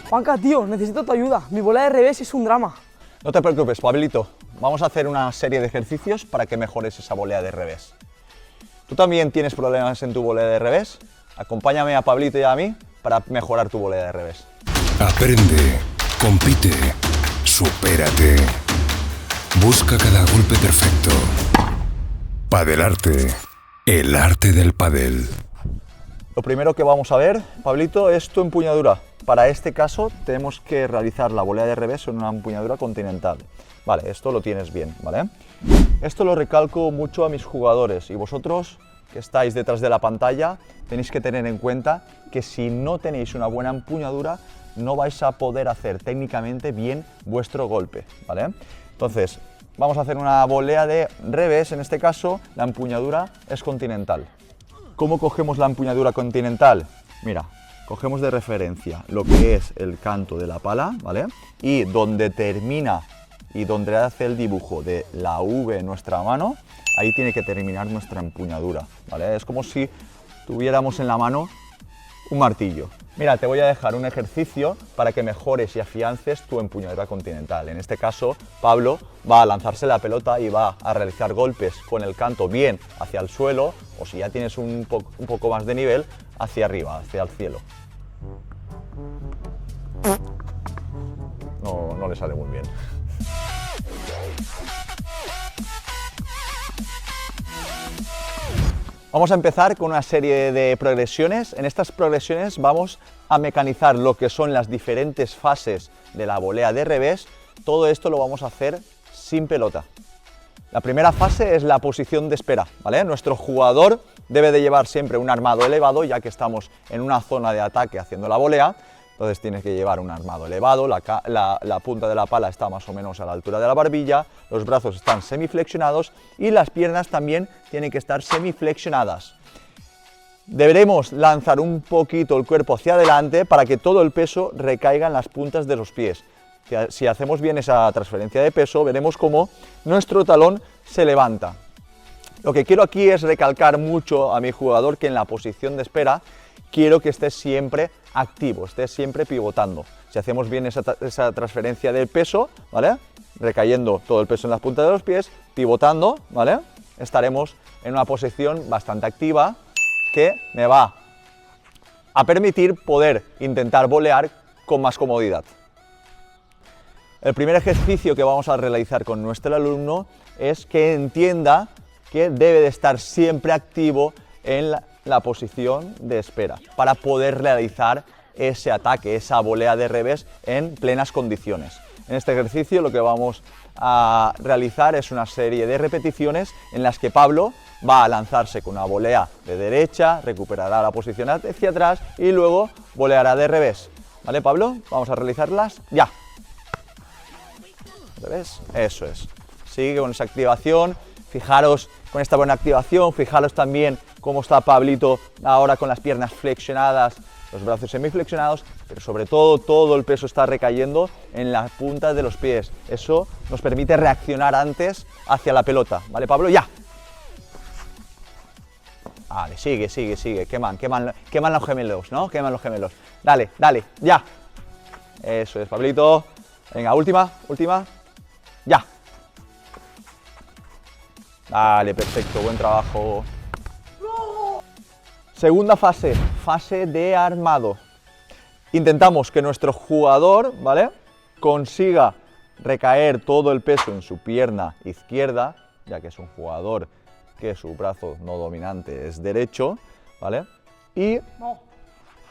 Juanca, tío, necesito tu ayuda. Mi volea de revés es un drama. No te preocupes, Pablito. Vamos a hacer una serie de ejercicios para que mejores esa volea de revés. ¿Tú también tienes problemas en tu volea de revés? Acompáñame a Pablito y a mí para mejorar tu volea de revés. Aprende, compite, supérate. Busca cada golpe perfecto. Padelarte, el arte del padel. Lo primero que vamos a ver, Pablito, es tu empuñadura. Para este caso tenemos que realizar la volea de revés en una empuñadura continental. Vale, esto lo tienes bien, ¿vale? Esto lo recalco mucho a mis jugadores y vosotros que estáis detrás de la pantalla tenéis que tener en cuenta que si no tenéis una buena empuñadura no vais a poder hacer técnicamente bien vuestro golpe, ¿vale? Entonces, vamos a hacer una volea de revés, en este caso la empuñadura es continental. ¿Cómo cogemos la empuñadura continental? Mira, cogemos de referencia lo que es el canto de la pala, ¿vale? Y donde termina y donde hace el dibujo de la V en nuestra mano, ahí tiene que terminar nuestra empuñadura, ¿vale? Es como si tuviéramos en la mano un martillo. Mira, te voy a dejar un ejercicio para que mejores y afiances tu empuñadura continental. En este caso, Pablo va a lanzarse la pelota y va a realizar golpes con el canto bien hacia el suelo, o si ya tienes un poco más de nivel, hacia arriba, hacia el cielo. No le sale muy bien. Vamos a empezar con una serie de progresiones. En estas progresiones vamos a mecanizar lo que son las diferentes fases de la volea de revés. Todo esto lo vamos a hacer sin pelota. La primera fase es la posición de espera, ¿vale? Nuestro jugador debe de llevar siempre un armado elevado, ya que estamos en una zona de ataque haciendo la volea. Entonces tiene que llevar un armado elevado, la punta de la pala está más o menos a la altura de la barbilla, los brazos están semiflexionados y las piernas también tienen que estar semiflexionadas. Deberemos lanzar un poquito el cuerpo hacia adelante para que todo el peso recaiga en las puntas de los pies. Si hacemos bien esa transferencia de peso, veremos cómo nuestro talón se levanta. Lo que quiero aquí es recalcar mucho a mi jugador que en la posición de espera quiero que estés siempre activo, estés siempre pivotando. Si hacemos bien esa transferencia del peso, ¿vale? Recayendo todo el peso en las puntas de los pies, pivotando, ¿vale? Estaremos en una posición bastante activa que me va a permitir poder intentar volear con más comodidad. El primer ejercicio que vamos a realizar con nuestro alumno es que entienda que debe de estar siempre activo en la posición de espera para poder realizar ese ataque, esa volea de revés en plenas condiciones. En este ejercicio lo que vamos a realizar es una serie de repeticiones en las que Pablo va a lanzarse con una volea de derecha, recuperará la posición hacia atrás y luego voleará de revés. ¿Vale, Pablo? Vamos a realizarlas ya. ¿Revés? Eso es. Sigue con esa activación. Fijaros con esta buena activación, fijaros también cómo está Pablito ahora con las piernas flexionadas, los brazos semiflexionados, pero sobre todo el peso está recayendo en las puntas de los pies. Eso nos permite reaccionar antes hacia la pelota. ¿Vale, Pablo? ¡Ya! Vale, sigue. Queman los gemelos, ¿no? Queman los gemelos. Dale, ya. Eso es, Pablito. Venga, última. Ya. Vale, perfecto, buen trabajo. Segunda fase, fase de armado. Intentamos que nuestro jugador, ¿vale?, consiga recaer todo el peso en su pierna izquierda, ya que es un jugador que su brazo no dominante es derecho, ¿vale? Y... No,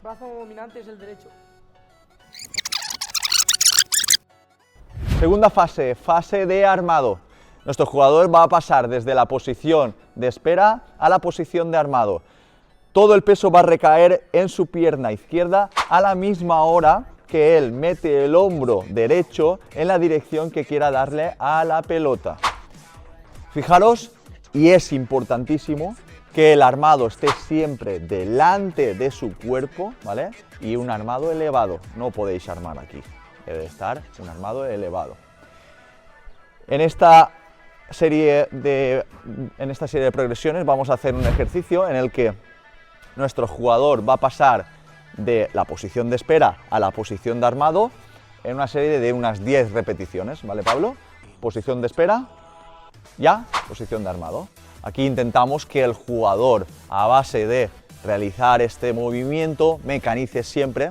brazo dominante es el derecho. Segunda fase, fase de armado. Nuestro jugador va a pasar desde la posición de espera a la posición de armado. Todo el peso va a recaer en su pierna izquierda a la misma hora que él mete el hombro derecho en la dirección que quiera darle a la pelota. Fijaros, y es importantísimo, que el armado esté siempre delante de su cuerpo, ¿vale? Y un armado elevado, no podéis armar aquí, debe estar un armado elevado. En esta serie de progresiones vamos a hacer un ejercicio en el que nuestro jugador va a pasar de la posición de espera a la posición de armado en una serie de unas 10 repeticiones, ¿vale, Pablo? Posición de espera, ya, posición de armado. Aquí intentamos que el jugador, a base de realizar este movimiento, mecanice siempre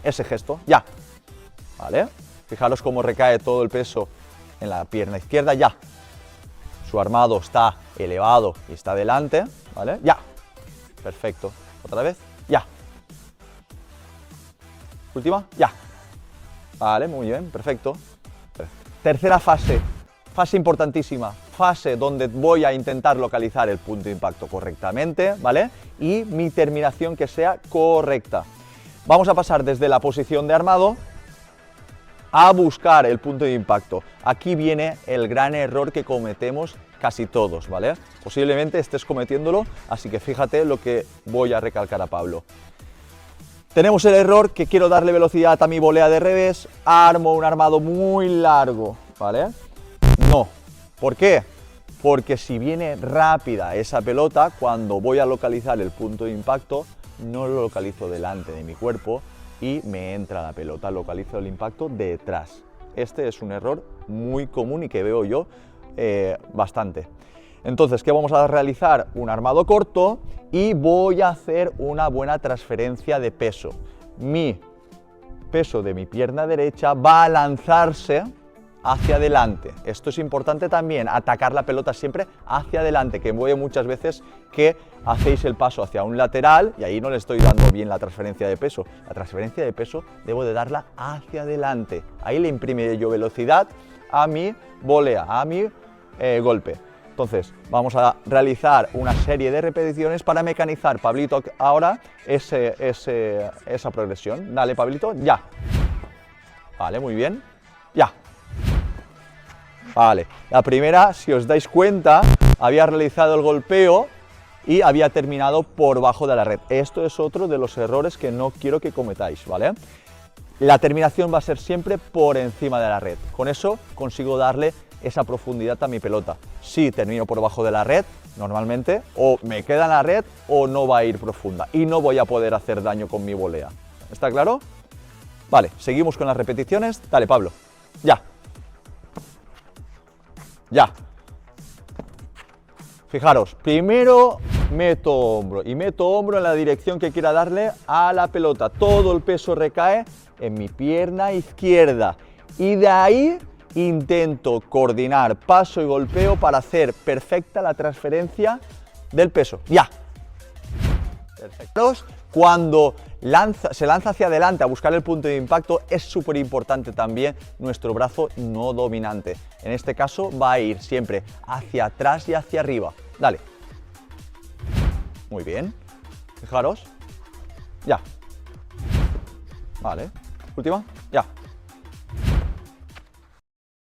ese gesto, ya, ¿vale? Fijaros cómo recae todo el peso en la pierna izquierda, ya. Su armado está elevado y está delante, ¿vale? Ya. Perfecto. Otra vez, ya. Última, ya. Vale, muy bien, perfecto. Tercera fase, fase importantísima, fase donde voy a intentar localizar el punto de impacto correctamente, ¿vale? Y mi terminación que sea correcta. Vamos a pasar desde la posición de armado a buscar el punto de impacto. Aquí viene el gran error que cometemos casi todos, ¿vale? Posiblemente estés cometiéndolo, así que fíjate lo que voy a recalcar a Pablo. Tenemos el error que quiero darle velocidad a mi volea de revés, armo un armado muy largo, ¿vale? No. ¿Por qué? Porque si viene rápida esa pelota, cuando voy a localizar el punto de impacto, no lo localizo delante de mi cuerpo y me entra la pelota, localizo el impacto detrás. Este es un error muy común y que veo yo bastante. Entonces, ¿qué vamos a realizar? Un armado corto y voy a hacer una buena transferencia de peso. Mi peso de mi pierna derecha va a lanzarse hacia adelante. Esto es importante también, atacar la pelota siempre hacia adelante, que veo muchas veces que hacéis el paso hacia un lateral y ahí no le estoy dando bien la transferencia de peso. La transferencia de peso debo de darla hacia adelante. Ahí le imprime yo velocidad a mi volea, a mi golpe. Entonces, vamos a realizar una serie de repeticiones para mecanizar, Pablito, ahora esa progresión. Dale, Pablito, ya. Vale, muy bien. Ya. Vale, la primera, si os dais cuenta, había realizado el golpeo y había terminado por bajo de la red. Esto es otro de los errores que no quiero que cometáis, ¿vale? La terminación va a ser siempre por encima de la red. Con eso consigo darle esa profundidad a mi pelota. Si termino por bajo de la red, normalmente o me queda en la red o no va a ir profunda y no voy a poder hacer daño con mi volea. ¿Está claro? Vale, seguimos con las repeticiones. Dale, Pablo. Ya. Ya. Fijaros, primero meto hombro y meto hombro en la dirección que quiera darle a la pelota. Todo el peso recae en mi pierna izquierda y de ahí intento coordinar paso y golpeo para hacer perfecta la transferencia del peso. Ya. Perfecto. Cuando se lanza hacia adelante a buscar el punto de impacto, es súper importante también nuestro brazo no dominante. En este caso va a ir siempre hacia atrás y hacia arriba. Dale. Muy bien. Fijaros. Ya. Vale. Última. Ya.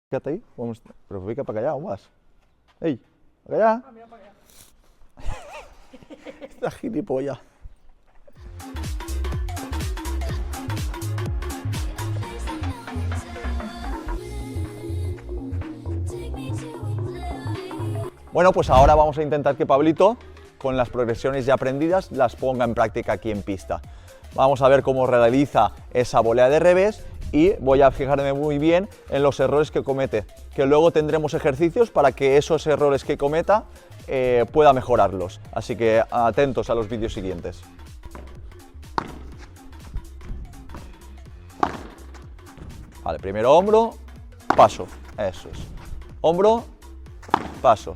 Quédate ahí. Vamos. Pero pica para allá, aún más. ¡Ey! ¿Para allá? Ah, mira para allá. Esta gilipollas. Bueno, pues ahora vamos a intentar que Pablito, con las progresiones ya aprendidas, las ponga en práctica aquí en pista. Vamos a ver cómo realiza esa volea de revés y voy a fijarme muy bien en los errores que comete, que luego tendremos ejercicios para que esos errores que cometa pueda mejorarlos. Así que atentos a los vídeos siguientes. Vale, primero hombro, paso, eso es. Hombro, paso.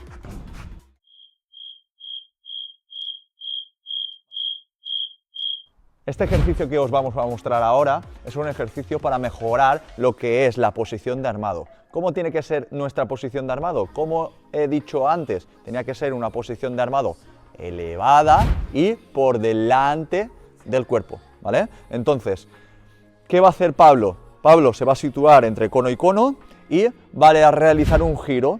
Este ejercicio que os vamos a mostrar ahora es un ejercicio para mejorar lo que es la posición de armado. ¿Cómo tiene que ser nuestra posición de armado? Como he dicho antes, tenía que ser una posición de armado elevada y por delante del cuerpo, ¿vale? Entonces, ¿qué va a hacer Pablo? Pablo se va a situar entre cono y cono y va a realizar un giro.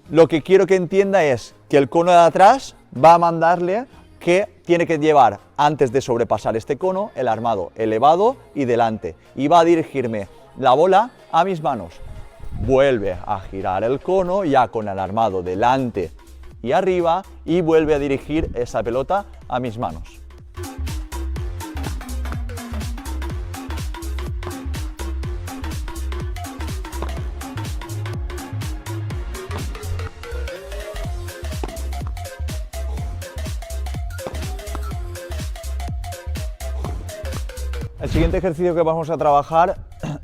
Lo que quiero que entienda es que el cono de atrás va a mandarle que tiene que llevar, antes de sobrepasar este cono, el armado elevado y delante. Y va a dirigirme la bola a mis manos. Vuelve a girar el cono ya con el armado delante y arriba y vuelve a dirigir esa pelota a mis manos. El siguiente ejercicio que vamos a trabajar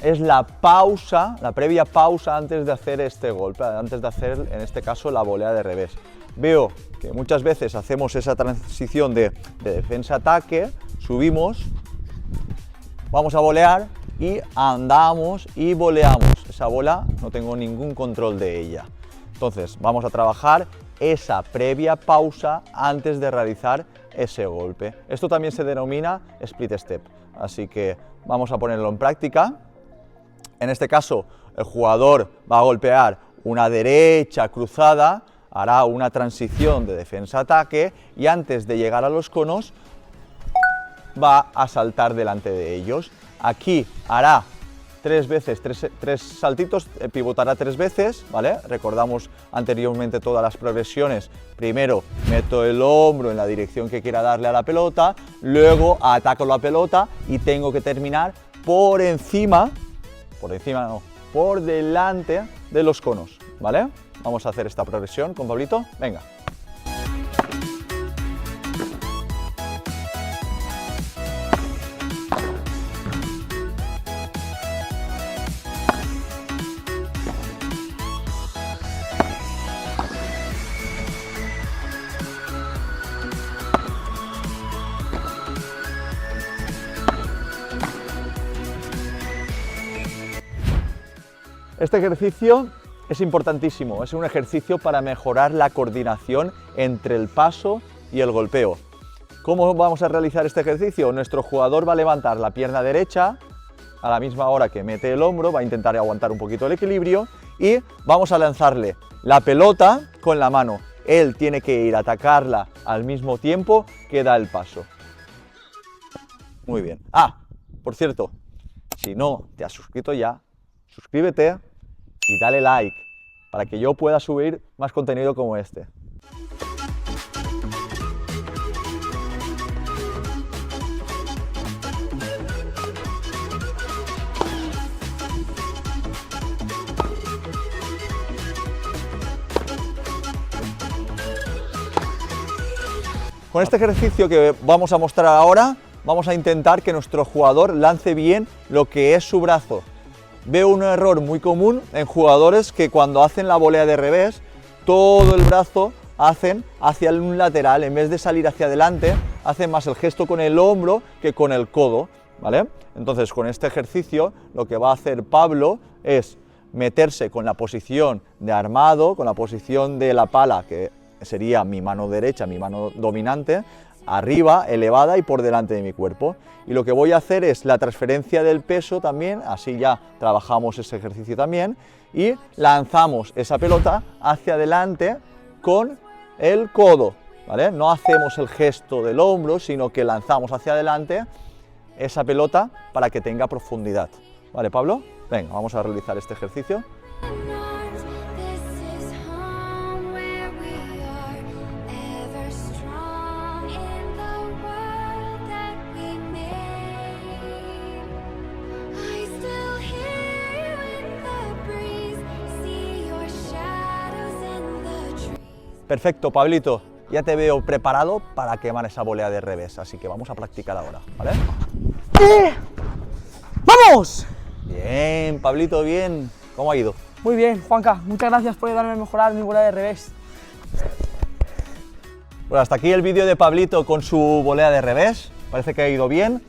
es la pausa, la previa pausa antes de hacer este golpe, antes de hacer, en este caso, la volea de revés. Veo que muchas veces hacemos esa transición de defensa-ataque, subimos, vamos a volear y andamos y voleamos. Esa bola no tengo ningún control de ella. Entonces, vamos a trabajar esa previa pausa antes de realizar ese golpe. Esto también se denomina split step. Así que vamos a ponerlo en práctica. En este caso, el jugador va a golpear una derecha cruzada, hará una transición de defensa-ataque y antes de llegar a los conos va a saltar delante de ellos. Aquí hará tres saltitos, pivotará 3 veces, ¿vale? Recordamos anteriormente todas las progresiones. Primero meto el hombro en la dirección que quiera darle a la pelota, luego ataco la pelota y tengo que terminar por delante de los conos, ¿vale? Vamos a hacer esta progresión con Pablito, venga. Este ejercicio es importantísimo, es un ejercicio para mejorar la coordinación entre el paso y el golpeo. ¿Cómo vamos a realizar este ejercicio? Nuestro jugador va a levantar la pierna derecha a la misma hora que mete el hombro, va a intentar aguantar un poquito el equilibrio y vamos a lanzarle la pelota con la mano. Él tiene que ir a atacarla al mismo tiempo que da el paso. Muy bien. Ah, por cierto, si no te has suscrito ya, suscríbete y dale like para que yo pueda subir más contenido como este. Con este ejercicio que vamos a mostrar ahora, vamos a intentar que nuestro jugador lance bien lo que es su brazo. Veo un error muy común en jugadores que cuando hacen la volea de revés, todo el brazo hacen hacia un lateral, en vez de salir hacia adelante, hacen más el gesto con el hombro que con el codo, ¿vale? Entonces, con este ejercicio, lo que va a hacer Pablo es meterse con la posición de armado, con la posición de la pala, que sería mi mano derecha, mi mano dominante, arriba, elevada y por delante de mi cuerpo. Y lo que voy a hacer es la transferencia del peso también, así ya trabajamos ese ejercicio también, y lanzamos esa pelota hacia adelante con el codo, ¿vale? No hacemos el gesto del hombro, sino que lanzamos hacia adelante esa pelota para que tenga profundidad. ¿Vale, Pablo? Venga, vamos a realizar este ejercicio. Perfecto, Pablito, ya te veo preparado para quemar esa volea de revés, así que vamos a practicar ahora, ¿vale? ¡Vamos! Bien, Pablito, bien. ¿Cómo ha ido? Muy bien, Juanca, muchas gracias por ayudarme a mejorar mi volea de revés. Bueno, hasta aquí el vídeo de Pablito con su volea de revés, parece que ha ido bien.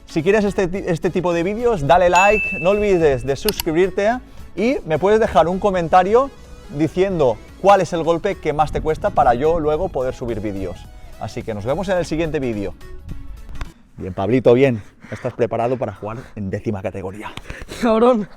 Si quieres este tipo de vídeos, dale like, no olvides de suscribirte y me puedes dejar un comentario diciendo cuál es el golpe que más te cuesta para yo luego poder subir vídeos. Así que nos vemos en el siguiente vídeo. Bien, Pablito, bien. ¿Estás preparado para jugar en 10ª categoría? Cabrón.